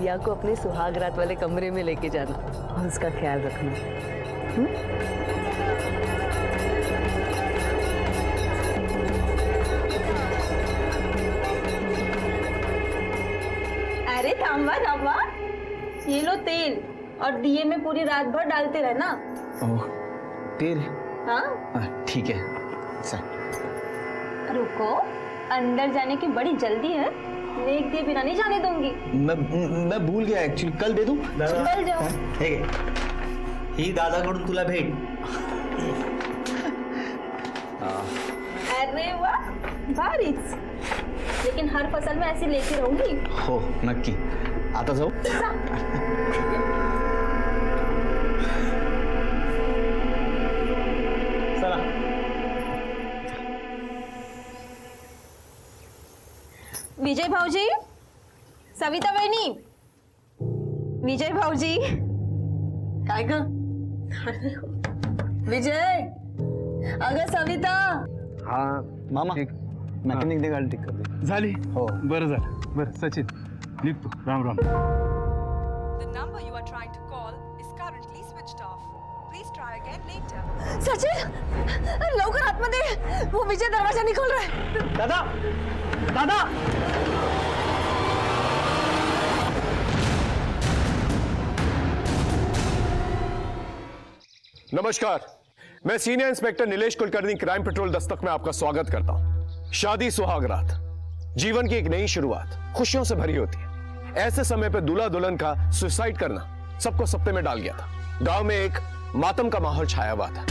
दिया को अपने सुहागरात वाले कमरे में लेके जाना और उसका ख्याल रखना। अरे थांबा थांबा, ये लो तेल और दिए में पूरी रात भर डालते रहना। ओह, तेल? हाँ ठीक है सर। रुको, अंदर जाने की बड़ी जल्दी है, नेक दिए बिना नहीं जाने दूंगी। मैं भूल गया एक्चुअली, कल दे दूं? चल जाओ। ठीक है, ही दादाकडून तुला भेट। अरे वाह, भारीच। लेकिन हर फसल में ऐसी लेती रहूंगी। हो नक्की। आता जाऊ? चला। विजय भाऊजी, सविता वहिनी, विजय भाऊजी। काय ग विजय, अगं सविता। हाँ मामा, मॅकॅनिकने गाडी ठीक कर दे. झाली हो. बरं झालं. बरं सचिन निघतो. Ram Ram. The number you are trying to call is currently switched off. Please try again later. Sachin, लवकर आतमध्ये, वो विजय दरवाजा निकल रहा है. दादा, दादा. नमस्कार, मैं senior inspector Nilesh Kulkarni, crime petrol Dastak में आपका स्वागत करता हूं। शादी सुहागरात जीवन की एक नई शुरुआत, खुशियों से भरी होती है। ऐसे समय पे दूल्हा दुल्हन का सुसाइड करना सबको सत्ते में डाल गया था। गांव में एक मातम का माहौल छाया हुआ था।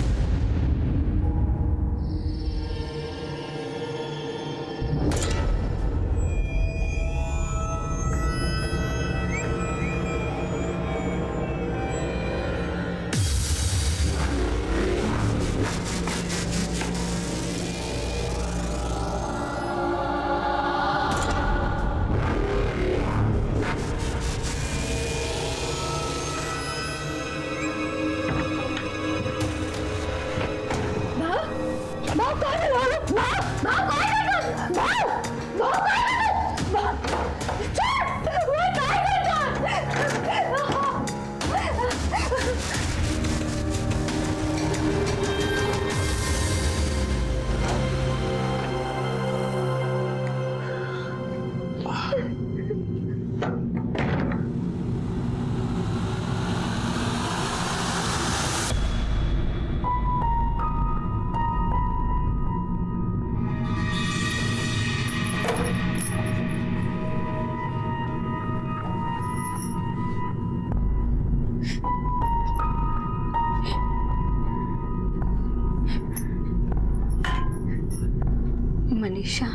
मनीषा,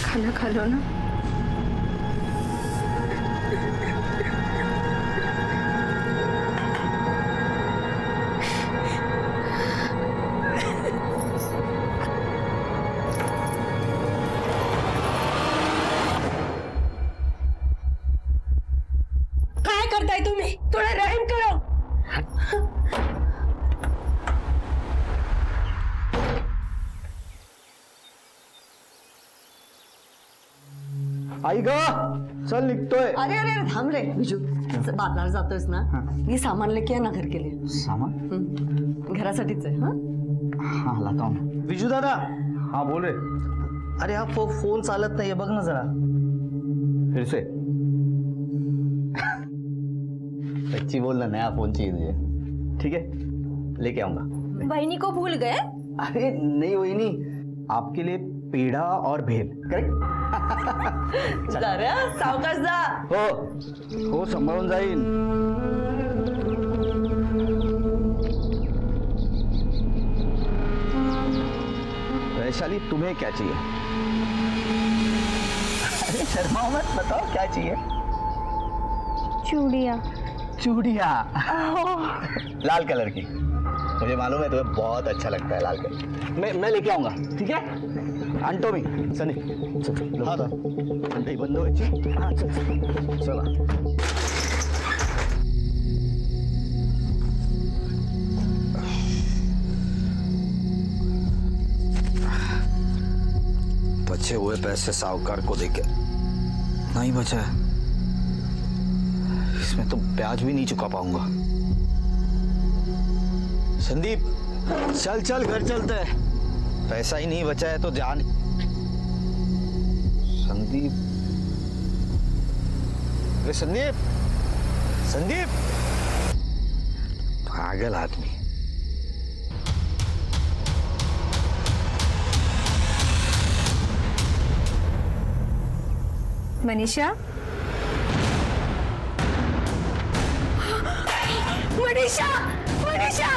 खाना खा लो ना। काय करताय तुम्ही? थोडा रहम करो. आई ग, चल निघतोय. अरे अरे अरे, थांब रे विजू, बाजारात जातोयस ना, ये सामान लेके ये ना घर के लिए. सामान? घरासाठीच आहे. हाँ हाँ लाता हूँ. विजू दादा. हाँ बोल रहे. अरे हा फोन चालत नाही, बघ ना जरा. फिर से. सच्ची बोल ना, नया फोन चाहिए तुझे. ठीक है, लेके आऊंगा. बहनी को भूल गए? अरे नहीं वही नहीं, आपके लिए पेड़ा और भेल. करेक्ट. जरा सावकाश जा. हो सांभाळून जाईल. वैशाली, तुम्हें क्या चाहिए? अरे शर्माओ मत, बताओ क्या चाहिए? चूड़िया. चूड़िया? लाल कलर की. मुझे मालूम है तुम्हें बहुत अच्छा लगता है लाल कलर. मैं लेके आऊंगा. ठीक है, आणतो मी. सनी चल. हाँ अंडे बंद व्हायची. हाँ चल चला. बचे हुए पैसे साहूकार को देके इतना ही बचा है, इसमें तो ब्याज भी नहीं चुका पाऊंगा। संदीप चल चल घर चलते हैं, पैसा ही नहीं बचा है तो जान। संदीप, अरे संदीप, संदीप, पागल आदमी। मनीषा, मनीषा, मनीषा।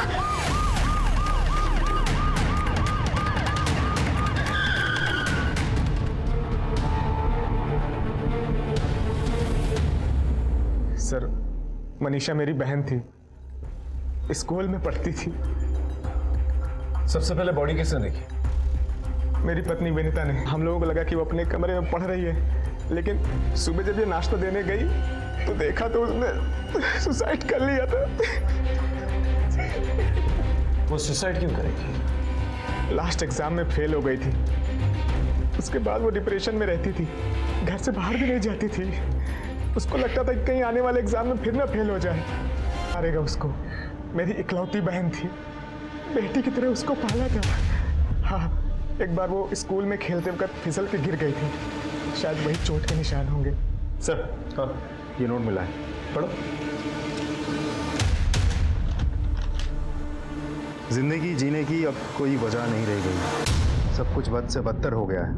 सर, मनीषा मेरी बहन थी, स्कूल में पढ़ती थी। सबसे पहले बॉडी किसने देखी? मेरी पत्नी विनीता ने। हम लोगों को लगा कि वो अपने कमरे में पढ़ रही है, लेकिन सुबह जब ये नाश्ता देने गई तो देखा तो उसने सुसाइड कर लिया था। वो सुसाइड क्यों करेगी? लास्ट एग्जाम में फेल हो गई थी, उसके बाद वो डिप्रेशन में रहती थी, घर से बाहर भी नहीं जाती थी। उसको लगता था कि कहीं आने वाले एग्जाम में फिर ना फेल हो जाए। हारेगा उसको। मेरी इकलौती बहन थी, बेटी की तरह उसको पाला था। हाँ, एक बार वो स्कूल में खेलते वक्त फिसल के गिर गई थी, शायद वही चोट के निशान होंगे। सर, हाँ, ये नोट मिला है, पढ़ो। जिंदगी जीने की अब कोई वजह नहीं रह गई, सब कुछ बद से बदतर हो गया है।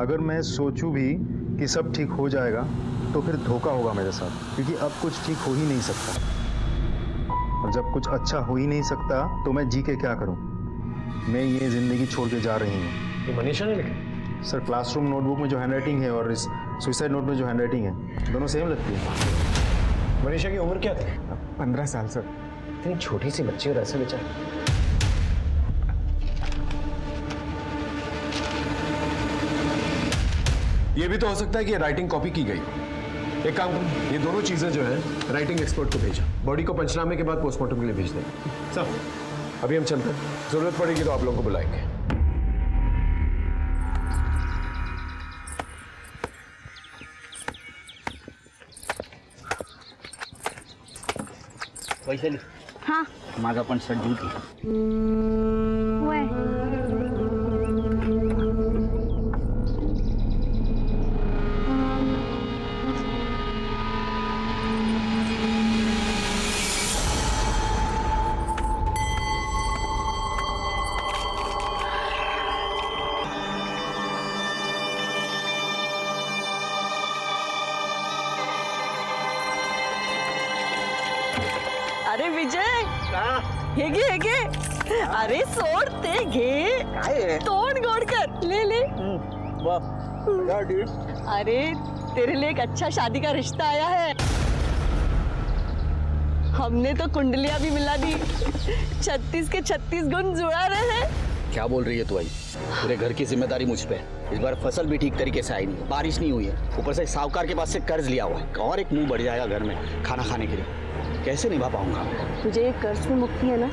अगर मैं सोचूं भी कि सब ठीक हो जाएगा तो फिर धोखा होगा मेरे साथ, क्योंकि अब कुछ ठीक हो ही नहीं सकता। और जब कुछ अच्छा हो ही नहीं सकता तो मैं जी के क्या करूं? मैं ये जिंदगी छोड़ के जा रही हूँ। ये मनीषा ने लिखा? सर, क्लासरूम नोटबुक में जो हैंडराइटिंग है और इस सुसाइड नोट में जो हैंडराइटिंग है, दोनों सेम लगती है। मनीषा की उम्र क्या थी? 15 साल सर। इतनी छोटी सी बच्ची और ऐसे बेचारी। ये भी तो हो सकता है कि राइटिंग कॉपी की गई। एक काम करो, ये दोनों चीजें जो है राइटिंग एक्सपर्ट को भेजा, बॉडी को पंचनामे के बाद पोस्टमार्टम के लिए भेज देंगे। सर, अभी हम चलते हैं, जरूरत पड़ेगी तो आप लोगों को बुलाएंगे। वैशाली, हाँ, माझा पण शर्ट धुती। वय अरे विजय, हेगे हेगे, अरे सोड ते घे, तोड़ गोड़ कर ले ले। अरे तेरे लिए एक अच्छा शादी का रिश्ता आया है। हमने तो कुंडलियां भी मिला दी, 36 के 36 गुण जुड़ा रहे हैं। क्या बोल रही है तू आई? पूरे घर की जिम्मेदारी मुझ पे है। इस बार फसल भी ठीक तरीके से आई नहीं, बारिश नहीं हुई है, ऊपर से साहूकार के पास से कर्ज लिया हुआ है, और एक मुंह बढ़ जाएगा घर में खाना खाने के लिए। कैसे निभा पाऊंगा? तुझे एक कर्ज में मुक्ति है ना,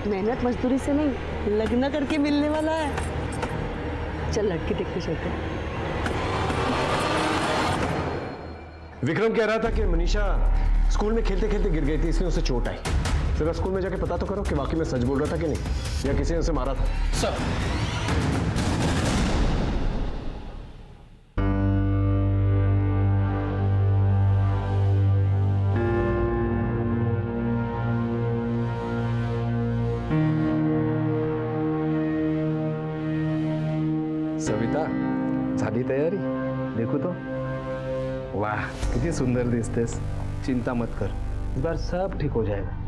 मेहनत मजदूरी से नहीं, लगना करके मिलने वाला है। चल लड़की देखते चलते हैं। विक्रम कह रहा था कि मनीषा स्कूल में खेलते खेलते गिर गई थी, इसलिए उसे चोट आई। जरा स्कूल में जाके पता तो करो कि वाकई में सच बोल रहा था कि नहीं, या किसी ने उसे मारा था। सर, सविता, झाली तयारी? देखू तो। वाह, किती सुंदर दिसतेस। चिंता मत कर, इस बार सब ठीक हो जाएगा।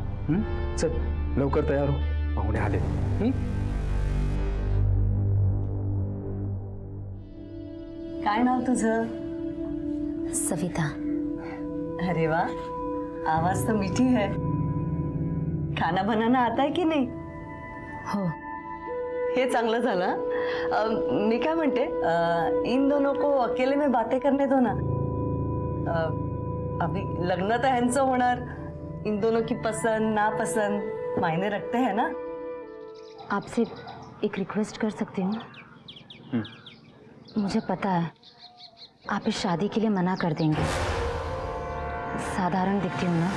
चल लवकर तयार हो, पाहुणे आले। काय नाव तुझं? सविता। अरे वाह, आवाज तो मीठी है। खाना बनाना आता है की नाही? हो। हे चांगलं झालं। मी काय म्हणते, इन दोनों को अकेले में बातें करने दो ना। अभी लग्न तो ह्यांचं होणार, इन दोनों की पसंद नापसंद मायने रखते हैं ना। आपसे एक रिक्वेस्ट कर सकती हूँ? मुझे पता है आप इस शादी के लिए मना कर देंगे। साधारण दिखती हूँ ना,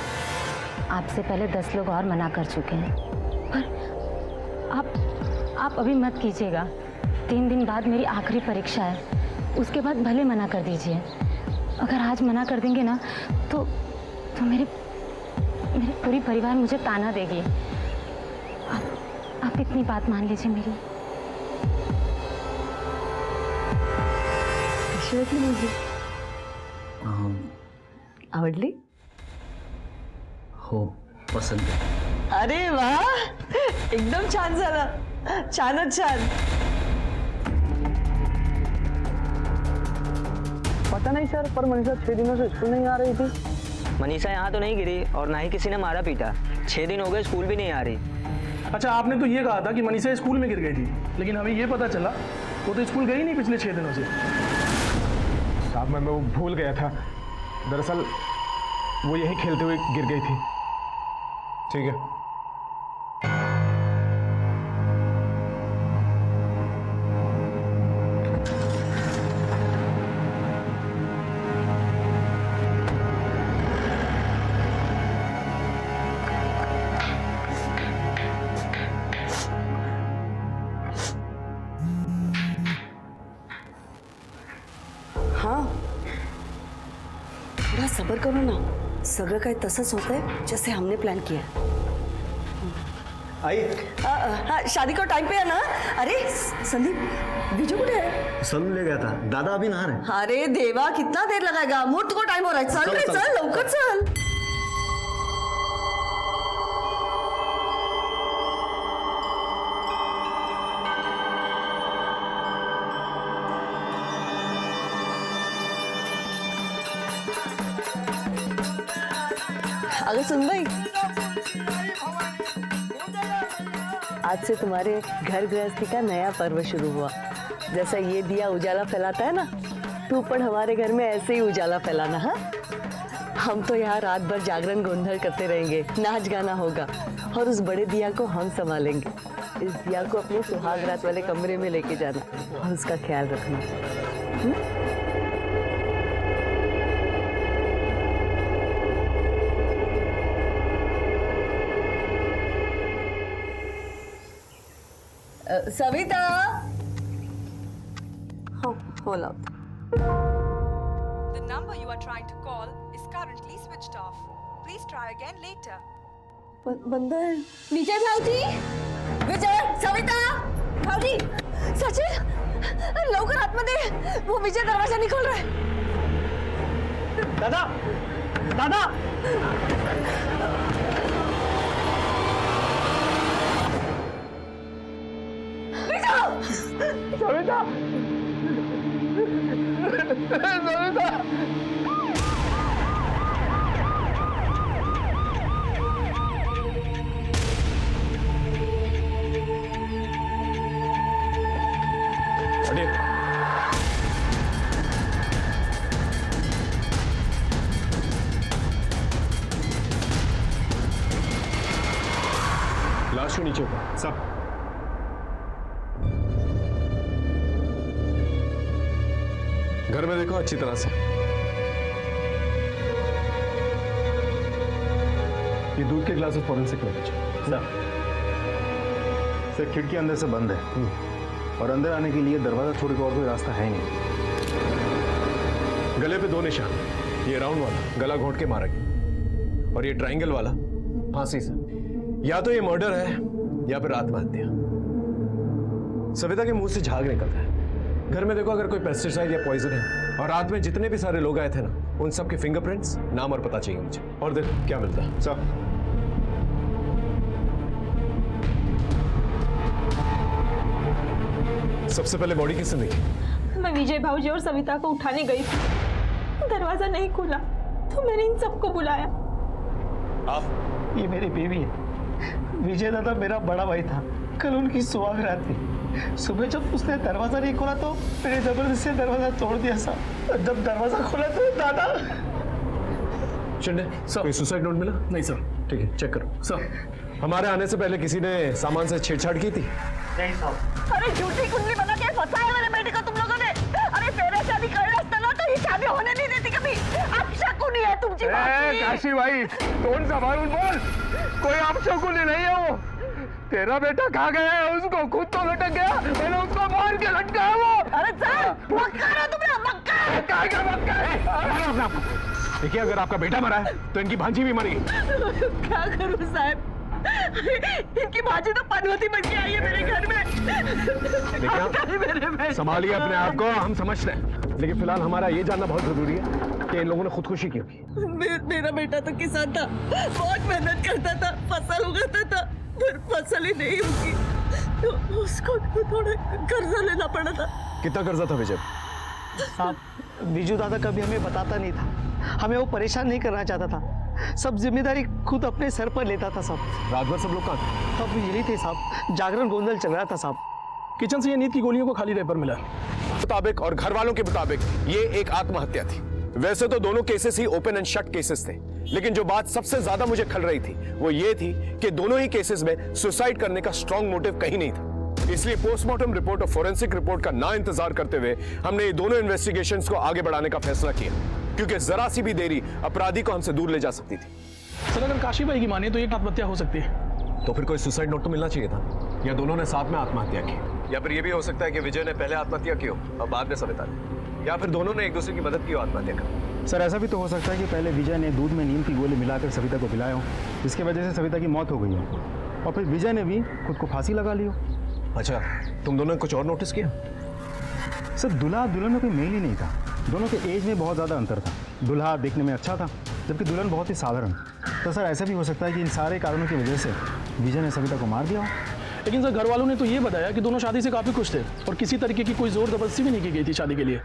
आपसे पहले 10 लोग और मना कर चुके हैं। पर आप अभी मत कीजिएगा। 3 दिन बाद मेरी आखिरी परीक्षा है, उसके बाद भले मना कर दीजिए। अगर आज मना कर देंगे ना तो मेरे पूरी परिवार मुझे ताना देगी। आप इतनी बात मान लीजिए मेरी। आवडली? हो, पसंत आहे. अरे वाह, एकदम छान झालं. छानच छान. पता नहीं सर, पर मनीषा 6 दिनों से स्कूल नहीं आ रही थी। मनीषा यहाँ तो नहीं गिरी और ना ही किसी ने मारा पीटा। 6 दिन हो गए, स्कूल भी नहीं आ रही। अच्छा, आपने तो ये कहा था कि मनीषा स्कूल में गिर गई थी, लेकिन हमें ये पता चला वो तो स्कूल गई नहीं पिछले 6 दिनों से। साहब मैं वो भूल गया था, दरअसल वो यही खेलते हुए गिर गई थी. ठीक है. हाँ, थोड़ा सब्र करो ना. सगळं काही तसंच होतंय जैसे हमने प्लान किया. आई, हाँ, शादी का टाइम पे है ना. अरे संदीप, विजय कुठे है? सलून ले गया था. दादा अभी नहा रहे. अरे देवा, कितना देर लगाएगा? मुहूर्त को टाइम हो रहा है. चल रे, चल लवकर चल. अगर सुन भाई, आज से तुम्हारे घर गृहस्थी का नया पर्व शुरू हुआ. जैसा ये दिया उजाला फैलाता है ना, तू पण हमारे घर में ऐसे ही उजाला फैलाना. हाँ, हम तो यहाँ रात भर जागरण गोंधल करते रहेंगे, नाच गाना होगा और उस बड़े दिया को हम संभालेंगे. इस दिया को अपने सुहाग रात वाले कमरे में लेके जाना और उसका ख्याल रखना. सविता, हाँ, फोन आओ. The number you are trying to call is currently switched off. Please try again later. बंद है. विजय भाऊजी, विजय, सविता, भाऊजी, सचिन, लवकर आतमध्ये. वो विजय दरवाजा नहीं खोल रहा है. दादा, दादा, सविता, सविता. लाश को नीचे ऊपर सब. घर में देखो अच्छी तरह से. ये दूध के ग्लासेस फॉरेंसिक में भेजो. सर, खिड़की अंदर से बंद है और अंदर आने के लिए दरवाजा छोड़ के और कोई रास्ता है नहीं. गले पे 2 निशान. ये राउंड वाला गला घोंट के मारा गया और ये ट्रायंगल वाला फांसी से. या तो ये मर्डर है या फिर आत्महत्या. सविता के मुंह से झाग निकल रहा है. घर में देखो, अगर कोई पेस्टिसाइड या पॉइजन है. और रात में जितने भी सारे लोग आए थे ना, उन सब के फिंगरप्रिंट्स, नाम और पता चाहिए मुझे. और देखो क्या मिलता है. सर, सबसे पहले बॉडी किसने देखी? मैं विजय भाऊजी और सविता को उठाने गई थी. दरवाजा नहीं खुला तो मैंने इन सबको बुलाया. आप? ये मेरी बीवी है. विजय दादा मेरा बड़ा भाई था. कल उनकी सुहाग रात थी. सुबह जब उसने दरवाजा नहीं खोला तो मैंने जबरदस्ती दरवाजा तोड़ दिया सर. जब दरवाजा खोला तो दादा. शिंदे, कोई सुसाइड नोट मिला? नहीं सर. ठीक है, चेक करो. सर, हमारे आने से पहले किसी ने सामान से छेड़छाड़ की थी? नहीं सर. अरे झूठी कुंडली बना के फंसाया मेरे बेटे को तुम लोगों ने. अरे तेरे शादी करना था ना, तो इसे सच्ची बात काशी भाई कौन सा मालूम बोल, कोई आप शकुनी नहीं है वो। तेरा बेटा कहाँ गया है, उसको खुद तो लटक गया, मैंने उसको मार के लटका है वो। अरे सर मक्का ना तुमने मक्का। देखिए अगर आपका बेटा मरा है तो इनकी भांजी भी मरी। क्या करूं साहब, इनकी भाजी तो पनवती बन के आई है मेरे घर में। देखिए संभालिए अपने आप को, हम समझते हैं, लेकिन फिलहाल हमारा ये जानना बहुत जरूरी है कि इन लोगों ने खुदकुशी क्यों की। मेरा बेटा तो किसान था, बहुत मेहनत करता था, फसल उगाता था, पर फसल ही नहीं उगी तो उसको थोड़ा कर्जा लेना पड़ा था। कितना कर्जा था विजय? साहब बीजू दादा कभी हमें बताता नहीं था, हमें वो परेशान नहीं करना चाहता था, सब जिम्मेदारी खुद अपने सर पर लेता था साहब। रात भर सब लोग कहाँ थे? अब यही थे साहब, जागरण गोंदल चल रहा था साहब। किचन से ये नींद की गोलियों को खाली रैपर मिला। मुताबिक और घर वालों के मुताबिक ये एक आत्महत्या थी। वैसे तो दोनों cases he open and shut cases थे, लेकिन जो बात सबसे ज्यादा मुझे खल रही थी वो ये थी कि दोनों ही केसेस में सुसाइड करने का स्ट्रॉन्ग मोटिव कहीं नहीं था। इसलिए पोस्टमार्टम रिपोर्ट और फोरेंसिक रिपोर्ट का ना इंतजार करते हुए हमने ये दोनों इन्वेस्टिगेशंस को आगे बढ़ाने का फैसला किया, क्योंकि जरा सी भी देरी अपराधी को हमसे दूर ले जा सकती थी। सर अगर काशी भाई की माने तो ये आत्महत्या हो सकती है। तो फिर कोई सुसाइड नोट तो मिलना चाहिए था, या दोनों ने साथ में आत्महत्या की, या फिर ये भी हो सकता है कि विजय ने पहले आत्महत्या की हो और बाद में सविता ने, या फिर दोनों ने एक दूसरे की मदद की हो आत्महत्या कर। सर ऐसा भी तो हो सकता है कि पहले विजय ने दूध में नीम की गोली मिलाकर सविता को पिलाया हो, जिसकी वजह से सविता की मौत हो गई हो, और फिर विजय ने भी खुद को फांसी लगा ली हो। अच्छा, तुम दोनों ने कुछ और नोटिस किया? सर दूल्हा दुल्हन में कोई मेल ही नहीं था, दोनों के एज में बहुत ज़्यादा अंतर था। दूल्हा देखने में अच्छा था जबकि दुल्हन बहुत ही साधारण। तो सर ऐसा भी हो सकता है कि इन सारे कारणों की वजह से विजय ने सविता को मार दिया हो। लेकिन सर घर वालों ने तो ये बताया कि दोनों शादी से काफी खुश थे और किसी तरीके की कोई जोर जबरदस्ती भी नहीं की गई थी शादी के लिए।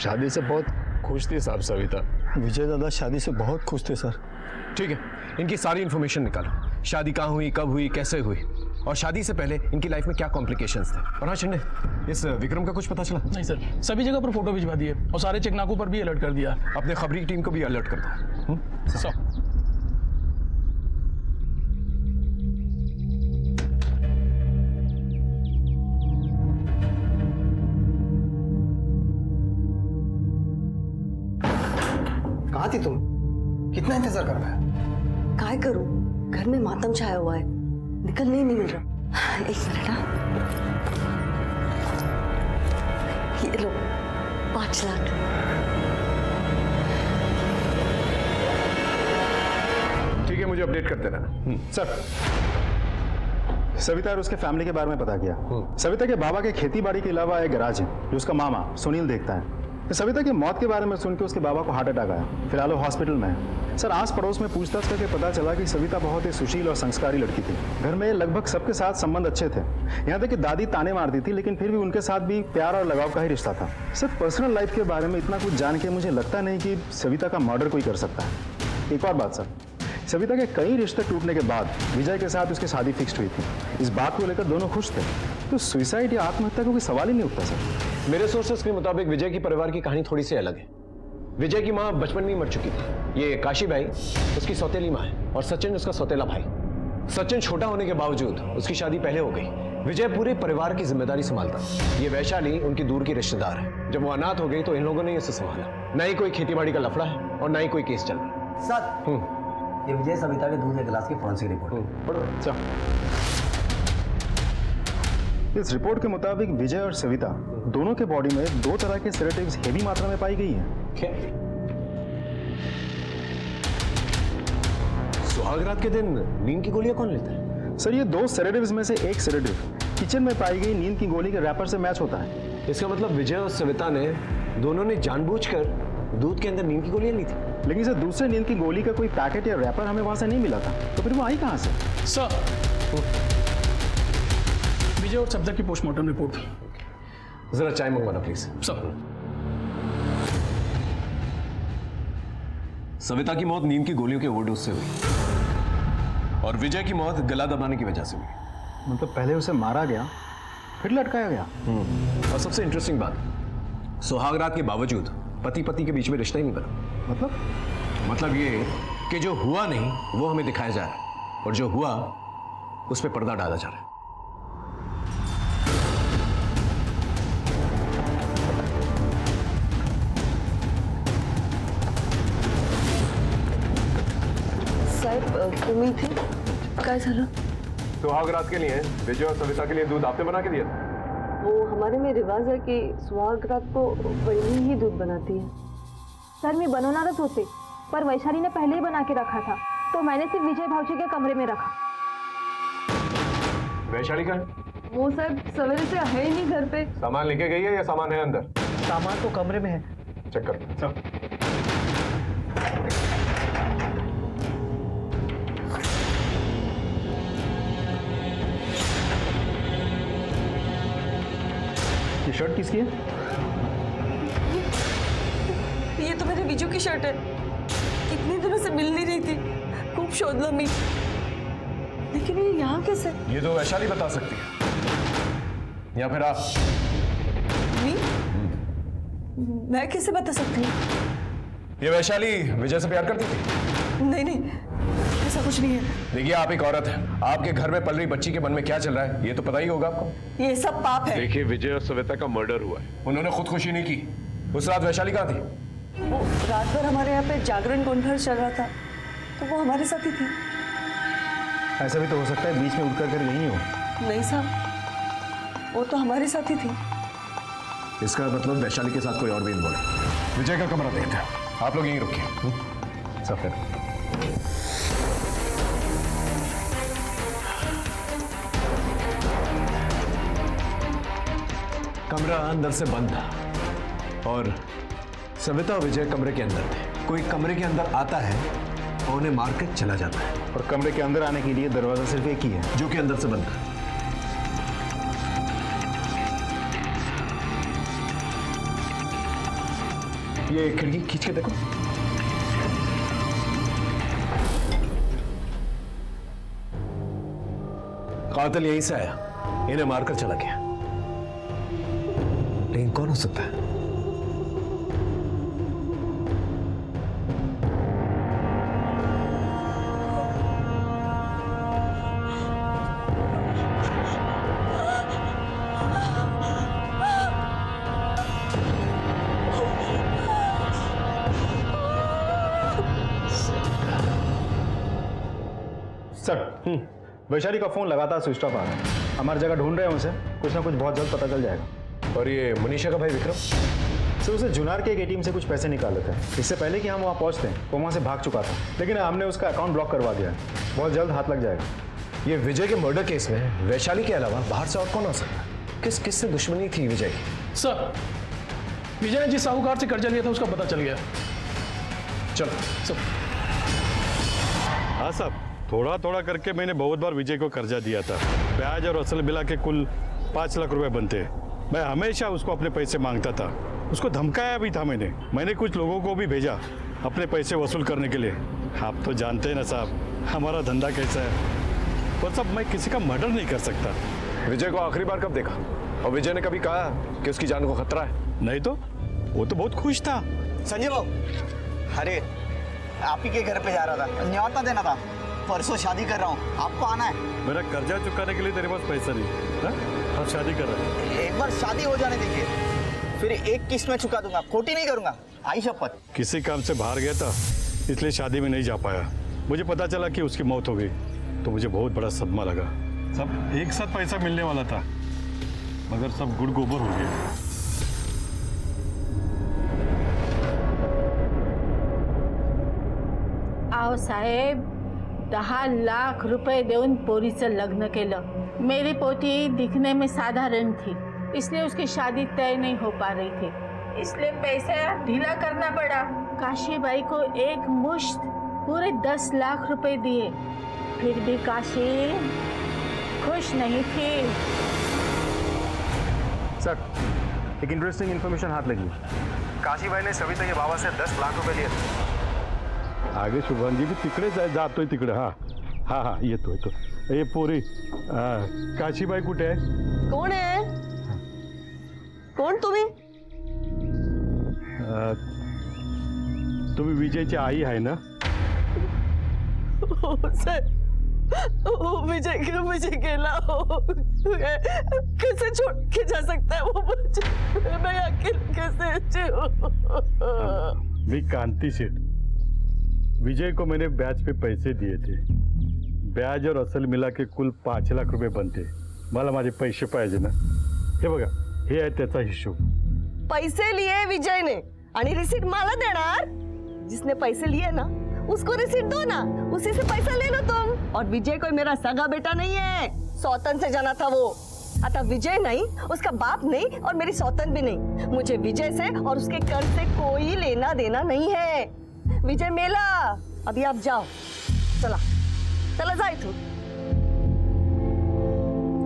शादी से बहुत खुश थी साहब सविता। विजय दादा शादी से बहुत खुश थे सर। ठीक है, इनकी सारी इंफॉर्मेशन निकालो, शादी कहाँ हुई, कब हुई, कैसे हुई, और शादी से पहले इनकी लाइफ में क्या कॉम्प्लिकेशंस थे। और हाँ शिंदे, इस विक्रम का कुछ पता चला? नहीं सर, सभी जगह पर फोटो भिजवा दिए और सारे चेकनाकों पर भी अलर्ट कर दिया। अपने खबरी टीम को भी अलर्ट कर दो। कहाँ थी तुम, कितना इंतजार कर रहा है? काय करूं, घर में मातम छाया हुआ है, निकलने ही नहीं मिल रहा। एक मिनट हाँ, ये लो 5 लाख। ठीक है, मुझे अपडेट करते रहना। सर सविता और उसके फैमिली के बारे में पता किया। सविता के बाबा के खेती बाड़ी के अलावा एक गैराज है जो उसका मामा सुनील देखता है। तो सविता की मौत के बारे में सुन के उसके बाबा को हार्ट अटैक आया, फिलहाल वो हॉस्पिटल में है। सर आस पड़ोस में पूछताछ करके पता चला कि सविता बहुत ही सुशील और संस्कारी लड़की थी। घर में लगभग सबके साथ संबंध अच्छे थे, यहाँ तक कि दादी ताने मारती थी, लेकिन फिर भी उनके साथ भी प्यार और लगाव का ही रिश्ता था। सर पर्सनल लाइफ के बारे में इतना कुछ जान के मुझे लगता नहीं कि सविता का मर्डर कोई कर सकता है। एक और बात सर, सविता के कई रिश्ते टूटने के बाद विजय के साथ उसकी शादी फिक्स्ड हुई थी। इस बात को लेकर दोनों खुश थे, तो सुसाइड या आत्महत्या का कोई सवाल ही नहीं उठता सर। मेरे सोर्सेस के मुताबिक विजय की परिवार की कहानी थोड़ी सी अलग है। विजय की माँ बचपन में ही मर चुकी थी। ये काशी भाई उसकी सौतेली माँ है और सचिन उसका सौतेला भाई। सचिन छोटा होने के बावजूद उसकी शादी पहले हो गई। विजय पूरे परिवार की जिम्मेदारी संभालता। ये वैशाली उनकी दूर की रिश्तेदार है। जब वो अनाथ हो गई तो इन लोगों ने इसे संभाला। ना ही कोई खेतीबाड़ी का लफड़ा है और ना ही कोई केस चल रहा। सर ये विजय सविता के दूध के गिलास की फोरेंसिक रिपोर्ट। अच्छा, इस रिपोर्ट के मुताबिक विजय और सविता दोनों के बॉडी में 2 तरह के सेडेटिव्स हेवी मात्रा में पाई गई हैं। क्या? सुहागरात के दिन नींद की गोलियां कौन लेता है? सर ये 2 सेडेटिव्स में से एक सेडेटिव किचन में पाई गई नींद की गोली के रैपर से मैच होता है। इसका मतलब विजय और सविता ने दोनों ने जानबूझकर दूध के अंदर नींद की गोलियां ली थी। लेकिन सर दूसरे नींद की गोली का कोई पैकेट या रैपर हमें वहां से नहीं मिला था, तो फिर वो आई कहां से? सर विजय और सविता की पोस्टमार्टम रिपोर्ट। जरा चाय मंगवाना प्लीज। सर सविता की मौत नींद की गोलियों के ओवरडोज से हुई और विजय की मौत गला दबाने की वजह से हुई। मतलब पहले उसे मारा गया फिर लटकाया गया। और सबसे इंटरेस्टिंग बात, सुहागरात के बावजूद पति पत्नी के बीच में रिश्ता ही नहीं बना। मतलब ये कि जो हुआ नहीं वो हमें दिखाया जा रहा है और जो हुआ उस पर पर्दा डाला जा रहा है। साहेब तुम्ही इथे काय झालं? सुहाग रात के लिए विजय और सविता के लिए दूध आपने बना के दिया था? वो हमारे में रिवाज है कि सुहाग रात को वही ही दूध बनाती है। सर मैं बनवणारच होते, पर वैशाली ने पहले ही बना के रखा था, तो मैंने सिर्फ विजय भाऊजी के कमरे में रखा। वैशाली का है? वो साहब सवेरे से है ही नहीं घर पे। सामान लेके गई है या सामान है अंदर? सामान तो कमरे में है। चेक कर सब। ये शर्ट किसकी है? ये तो मेरे विजू की शर्ट है। कितने दिनों से मिल नहीं रही थी, खूब शोधला मी, लेकिन ये यहाँ कैसे? ये तो वैशाली बता सकती है, या फिर आप? मैं कैसे बता सकती हूँ? ये वैशाली विजय से प्यार करती थी? नहीं नहीं, ऐसा कुछ नहीं है। देखिए आप एक औरत है, आपके घर में पल रही बच्ची के मन में क्या चल रहा है ये तो पता ही होगा आपको। ये सब पाप है। देखिए विजय और सविता का मर्डर हुआ है, उन्होंने खुदकुशी नहीं की। उस रात वैशाली कहाँ थी? वो रात भर हमारे यहाँ पे जागरण कॉन्फ्रेंस चल रहा था, तो वो हमारे साथ ही थी। ऐसा भी तो हो सकता है बीच में उठ कर यहीं हो। नहीं साहब, वो तो हमारे साथ ही थी। इसका मतलब वैशाली के साथ कोई और भी इन्वॉल्व है। विजय का कमरा देखते हैं, आप लोग यहीं रुकिए। सब फिर कमरा अंदर से बंद था और सविता और विजय कमरे के अंदर थे। कोई कमरे के अंदर आता है और उन्हें मार के चला जाता है, और कमरे के अंदर आने के लिए दरवाजा सिर्फ एक ही है, जो कि अंदर से बंद था। ये खिड़की खींच के देखो। कातिल यहीं से आया, इन्हें मारकर चला गया। लेकिन कौन हो सकता है? सर वैशाली का फोन लगातार स्विच ऑफ आ रहा है। हमारी जगह ढूंढ रहे हैं उसे, कुछ ना कुछ बहुत जल्द पता चल जाएगा। और ये मनीषा का भाई विक्रम? सर उसे जुनार के एक एटीएम से कुछ पैसे निकाले थे। इससे पहले कि हम वहाँ पहुँचते हैं वो वहाँ से भाग चुका था, लेकिन हमने उसका अकाउंट ब्लॉक करवा दिया है। बहुत जल्द हाथ लग जाएगा। ये विजय के मर्डर केस में वैशाली के अलावा बाहर से और कौन आ सकता है? किस से दुश्मनी थी विजय की? सर विजय ने जिस साहूकार से कर्जा लिया था उसका पता चल गया। चलो सब हाँ साहब, थोड़ा थोड़ा करके मैंने बहुत बार विजय को कर्जा दिया था। ब्याज और असल मिला के कुल 5 लाख रुपए बनते हैं। मैं हमेशा उसको अपने पैसे मांगता था, उसको धमकाया भी था। मैंने कुछ लोगों को भी भेजा अपने पैसे वसूल करने के लिए। आप तो जानते हैं ना साहब हमारा धंधा कैसा है। और सब मैं किसी का मर्डर नहीं कर सकता। विजय को आखिरी बार कब देखा? और विजय ने कभी कहा कि उसकी जान को खतरा है? नहीं तो वो तो बहुत खुश था। संजय बाबू, अरे आप ही के घर पे जा रहा था, न्योता देना था। परसों शादी कर रहा हूँ, आपको आना है। मेरा कर्जा चुकाने के लिए तेरे पास पैसा नहीं है? अब शादी कर रहा है। एक बार शादी हो जाने दीजिए, फिर एक किस्त में चुका दूंगा, खोटी नहीं करूंगा। आई शपथ। किसी काम से बाहर गया था इसलिए शादी में नहीं जा पाया। मुझे पता चला कि उसकी मौत हो गई तो मुझे बहुत बड़ा सदमा लगा। सब एक साथ पैसा मिलने वाला था मगर सब गुड़ गोबर हो गया। आओ साहेब, 10 लाख रुपए देऊन पोरीचं लग्न केलं। मेरी पोती दिखने में साधारण थी, इसलिए उसकी शादी तय नहीं हो पा रही थी, इसलिए पैसा ढीला करना पड़ा। काशीबाई को एक मुश्त पूरे 10 लाख रुपए दिए, फिर भी काशी खुश नहीं थी। सर एक इंटरेस्टिंग इन्फॉर्मेशन हाथ लगी। काशीबाई ने सविता के बाबा से 10 लाख रुपए लिए थे। आगे शुभांगी भी तिकडे जातोय तिकडे। हाँ हाँ हाँ येतो ये पोरी काशीबाई कुठे आहे? कोण आहे? कोण तुम्ही? तुम्ही विजयची आई आहे ना? हो सर, विजय केला हो। कैसे छोड़ के जा सकता है वो मुझे? मैं अकेले कैसे जीऊं? मी कांती शेठ, विजय को मैंने ब्याज पे पैसे दिए थे. ब्याज और असल मिला के कुल 5 लाख रुपये बनते. मला माझे पैसे पाहिजे ना. हे बघा, हे आहे त्याचा हिशोब. पैसे लिए विजय ने आणि रिसीट मला देणार. जिसने पैसे लिए ना उसको रिसीट दो ना, उसी से पैसा ले लो तुम. और विजय कोई मेरा सगा बेटा नहीं है, सौतन से जाना था वो. आता विजय नहीं, उसका बाप नहीं और मेरी सौतन भी नहीं. मुझे विजय से और उसके कर्ज से कोई लेना देना नहीं है. विजय मेला, अभी आप जाओ. चला चला जा इथून.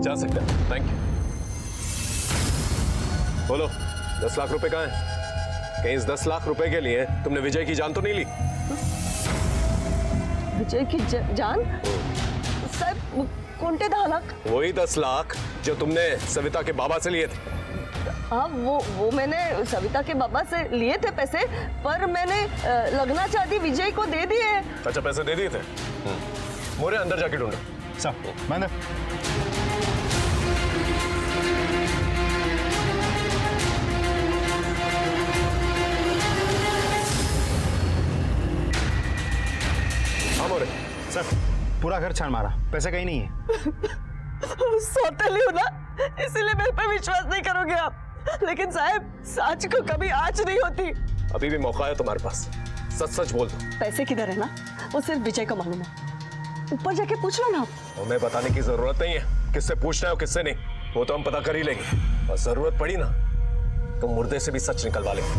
जा सकते हैं. Thank you. बोलो, 10 लाख रुपए कहाँ हैं? कहीं इस 10 लाख रुपए के लिए तुमने विजय की जान तो नहीं ली? विजय की जान? साहब, कोणते 10 लाख? वही 10 लाख जो तुमने सविता के बाबा से लिए थे. हाँ, वो मैंने सविता के बाबा से लिए थे पैसे, पर मैंने लगना चाहती विजय को दे दिए. अच्छा, पैसे दे दिए थे. मोरे अंदर जाके ढूंढो. साहब, मैंने मोरे. सर, पूरा घर छान मारा, पैसे कहीं नहीं है. सौतेली हो ना, इसीलिए मेरे पे विश्वास नहीं करोगे आप. लेकिन साहब, सच को कभी आँच नहीं होती. अभी भी मौका है तुम्हारे पास. सच सच बोल दो. पैसे किधर है ना, वो सिर्फ विजय को मालूम है. ऊपर जाके पूछ लो ना आप. हमें बताने की जरूरत नहीं है किससे पूछना है और किससे नहीं. वो तो हम पता कर ही लेंगे. और जरूरत पड़ी ना तो मुर्दे से भी सच निकलवा लेंगे.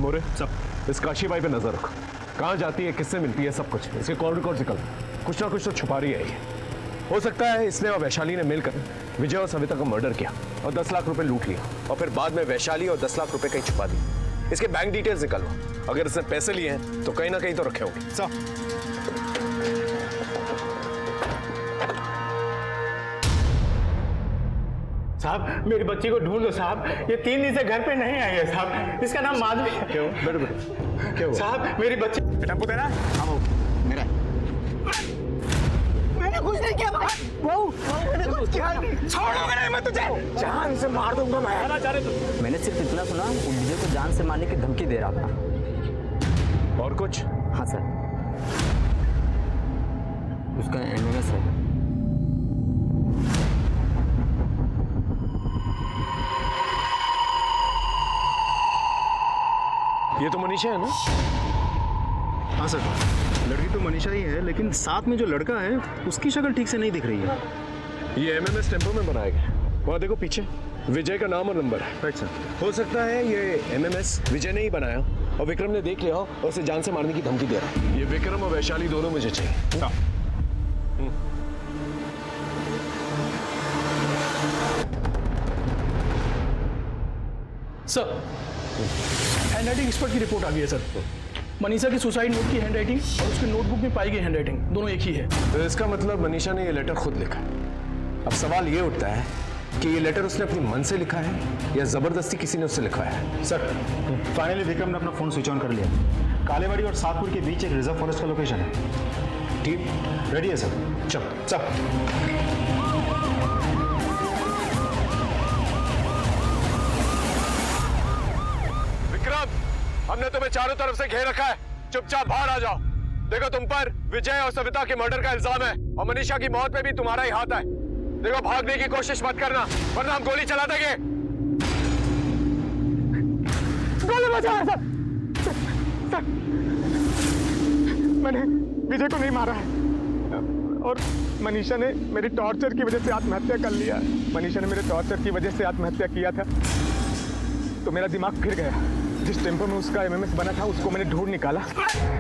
मोरे, सब इस काशी बाई पे नजर रखो. कहाँ जाती है, किससे मिलती है, सब कुछ इसके कॉल रिकॉर्ड निकल. कुछ ना कुछ तो छुपा रही है ये. हो सकता है इसने और वैशाली ने मिलकर विजय और सविता का मर्डर किया और 10 लाख रुपए लूट लिया और फिर बाद में वैशाली और 10 लाख रुपए कहीं छुपा दी. इसके बैंक डिटेल्स निकालो. अगर इसने पैसे लिए हैं तो कहीं ना कहीं तो रखे होंगे. साहब, मेरी बच्ची को ढूंढ लो साहब. ये 3 दिन से घर पे नहीं आई है साहब. इसका नाम माधवी है. क्यों? बैठो. क्या हुआ? साहब, मेरी बच्ची. टेम्पो देना. हाँ, मेरा. मैंने कुछ नहीं किया. मैंने कुछ किया नहीं. छोड़ोगे नहीं मैं तुझे. जान से मार दूंगा मैं. मैंने सिर्फ इतना सुना, वो विजय को जान से मारने की धमकी दे रहा था. और कुछ? हाँ सर, उसका एमएमएस है. ये तो मनीषा है ना? हाँ सर, लड़की तो मनीषा ही है, लेकिन साथ में जो लड़का है उसकी शक्ल ठीक से नहीं दिख रही है. ये एमएमएस टेम्पो में बनाया गया. वहाँ देखो पीछे विजय का नाम और नंबर है. Right sir. हो सकता है ये एमएमएस विजय ने ही बनाया और विक्रम ने देख लिया हो और उसे जान से मारने की धमकी दे रहा है. ये विक्रम और वैशाली दोनों मुझे चाहिए. सर, हैंडराइटिंग एक्सपर्ट की रिपोर्ट आ गई है सर. मनीषा की सुसाइड नोट की हैंडराइटिंग और उसके नोटबुक में पाई गई हैंडराइटिंग दोनों एक ही है. तो इसका मतलब मनीषा ने ये लेटर खुद लिखा है. अब सवाल ये उठता है कि ये लेटर उसने अपने मन से लिखा है या जबरदस्ती किसी ने उससे लिखवाया है. सर, फाइनली विक्रम ने अपना फोन स्विच ऑन कर लिया. कालेवाड़ी और सातपुर के बीच एक रिजर्व फॉरेस्ट का लोकेशन है. टीम रेडी है सर. चल. विक्रम, हमने तुम्हें चारों तरफ से घेर रखा है. चुपचाप बाहर आ जाओ. देखो, तुम पर विजय और सविता के मर्डर का इल्जाम है और मनीषा की मौत में भी तुम्हारा ही हाथ है. देखो, भागने की कोशिश मत करना वरना हम गोली चला देंगे. गोली बचाओ सर. सर, मैंने विजय को नहीं मारा है और मनीषा ने मेरी टॉर्चर की वजह से आत्महत्या कर लिया. मनीषा ने मेरे टॉर्चर की वजह से आत्महत्या किया था तो मेरा दिमाग फिर गया. जिस टेम्पो में उसका एमएमएस बना था उसको मैंने ढूंढ निकाला.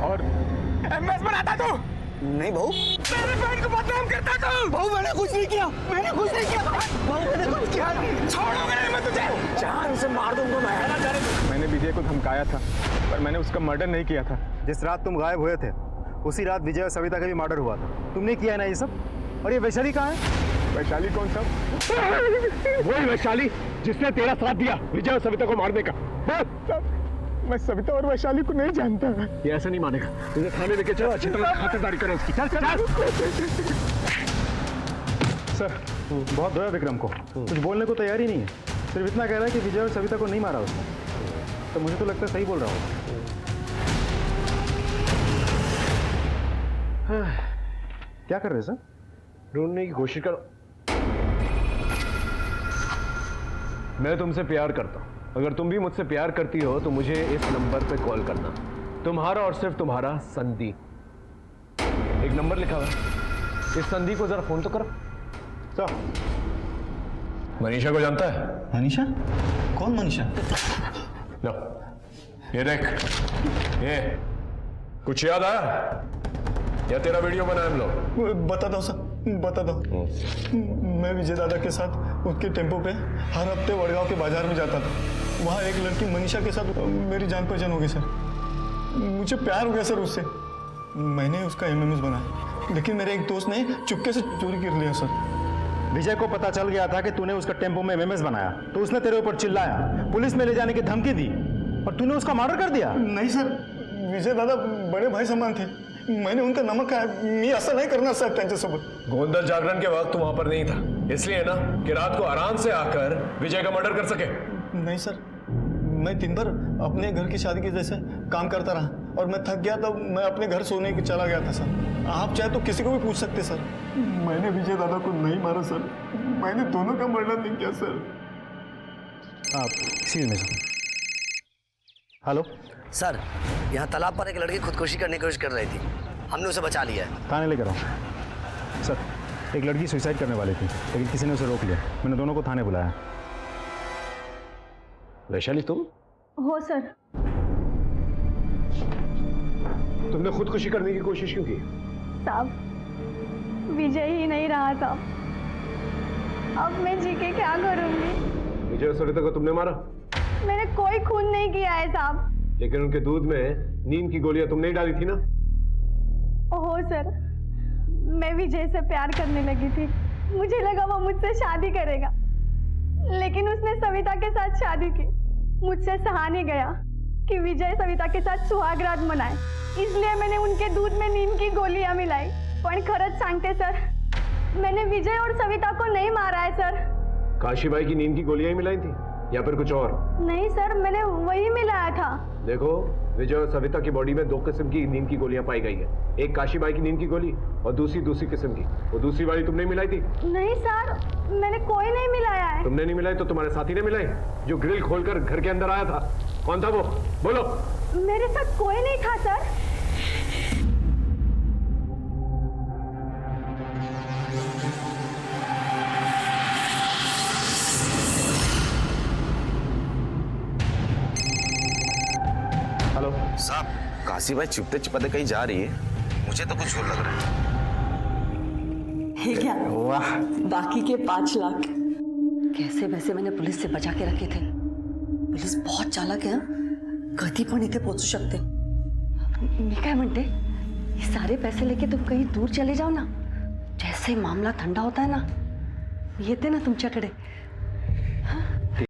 और एमएमएस बनाता तो नहीं बहू, मेरे बहन को बदनाम करता तो. बहू मैंने कुछ नहीं किया. बहू मैंने कुछ किया नहीं. छोड़ोगे नहीं मैं तुझे. जान से मार दूंगा मैं. मैंने विजय को धमकाया था पर मैंने उसका मर्डर नहीं किया था. जिस रात तुम गायब हुए थे उसी रात विजय और सविता का भी मर्डर हुआ था. तुमने किया है ना ये सब. और ये वैशाली कहाँ है? वैशाली कौन सा? वही वैशाली जिसने तेरा साथ दिया विजय और सविता को मारने का. मैं सविता और वैशाली को नहीं जानता. ये ऐसा नहीं मानेगा. तुझे थाने लेके चलो, अच्छी तरह खातिरदारी करो उसकी. चल. सर, बहुत धोया विक्रम को. कुछ बोलने को तैयार ही नहीं है. सिर्फ इतना कह रहा है कि विजय और सविता को नहीं मारा उसने. तो मुझे तो लगता है सही बोल रहा हूँ। क्या कर रहे हैं सर? ढूंढने की कोशिश करो। मैं तुमसे प्यार करता हूं। अगर तुम भी मुझसे प्यार करती हो तो मुझे इस नंबर पे कॉल करना। तुम्हारा और सिर्फ तुम्हारा संदीप। एक नंबर लिखा हुआ है, इस संदीप को जरा फोन तो करो। सर, मनीषा को जानता है? मनीषा? कौन मनीषा? लो, ये देख, ये कुछ याद आया या तेरा वीडियो बनाया हम लोग? बता दो सर, बता दो। मैं विजय दादा के साथ उसके टेम्पो पे हर हफ्ते वड़गांव के बाजार में जाता था। वहाँ एक लड़की मनीषा के साथ मेरी जान पहचान हो गई सर। मुझे प्यार हो गया सर उससे। मैंने उसका एमएमएस बनाया, लेकिन मेरे एक दोस्त ने चुपके से चोरी कर लिया सर। विजय को पता चल गया था कि तूने उसका टेम्पो में एमएमएस बनाया, तो उसने तेरे ऊपर चिल्लाया, पुलिस में ले जाने की धमकी दी और तूने उसका मर्डर कर दिया। नहीं सर, विजय दादा बड़े भाई समान थे। मैंने उनका नमक खाया। मी असं नाही करणार साहेब त्यांच्यासोबत। गोंधल जागरण के वक्त वहां पर नहीं था, इसलिए ना कि रात को आराम से आकर विजय का मर्डर कर सके। नहीं सर, मैं दिन भर अपने घर की शादी के जैसे काम करता रहा और मैं थक गया तो मैं अपने घर सोने के चला गया था सर। आप चाहे तो किसी को भी पूछ सकते सर। मैंने विजय दादा को नहीं मारा सर, मैंने दोनों का मर्डर नहीं किया sir. Excuse me sir. Hello sir, यहाँ तालाब पर एक लड़की खुदकुशी करने की कोशिश कर रही थी, हमने उसे बचा लिया है। थाने लेकर आओ। सर, एक लड़की सुसाइड करने वाली थी, लेकिन किसी ने उसे रोक लिया। मैंने दोनों को थाने बुलाया। वैशाली, तुम? हो सर। तुमने खुदकुशी करने की कोशिश क्यों की? साहब, विजय ही नहीं रहा था, अब मैं जी के क्या करूंगी? विजय और सरिता को तुमने मारा? मैंने कोई खून नहीं किया है साहब। लेकिन उनके दूध में नींद की गोलियां तुमने ही डाली थी ना? ओहो सर, मैं विजय से प्यार करने लगी थी। मुझे लगा वो मुझसे शादी करेगा, लेकिन उसने सविता के साथ शादी की। मुझसे सहा नहीं गया कि विजय सविता के साथ सुहागरात मनाए, इसलिए मैंने उनके दूध में नीम की गोलियां मिलाई। पण खरंच सांगते सर, मैंने विजय और सविता को नहीं मारा है सर। काशीबाई की नींद की गोलियां ही मिलाई थी या फिर कुछ और? नहीं सर, मैंने वही मिलाया था। देखो, विजय और सविता की बॉडी में 2 किस्म की नींद की गोलियां पाई गई है। एक काशीबाई की नींद की गोली और दूसरी किस्म की। वो दूसरी वाली तुमने मिलाई थी? नहीं सर, मैंने कोई नहीं मिलाया है। तुमने नहीं मिलाई तो तुम्हारे साथी ने मिलाई, जो ग्रिल खोलकर घर के अंदर आया था। कौन था वो? बोलो। मेरे साथ कोई नहीं था सर। हेलो साहब, काशीबाई चुपते चिपते कहीं जा रही है, मुझे तो कुछ और लग रहा है। है क्या? वाह, बाकी के 5 लाख कैसे वैसे मैंने पुलिस से बचा के रखे थे। पुलिस बहुत चालाक है, कधी पण इथे पोहोचू शकते। मी काय म्हणते, ये सारे पैसे लेके तुम कहीं दूर चले जाओ ना। जैसे मामला ठंडा होता है ना, येते ना तुमच्याकडे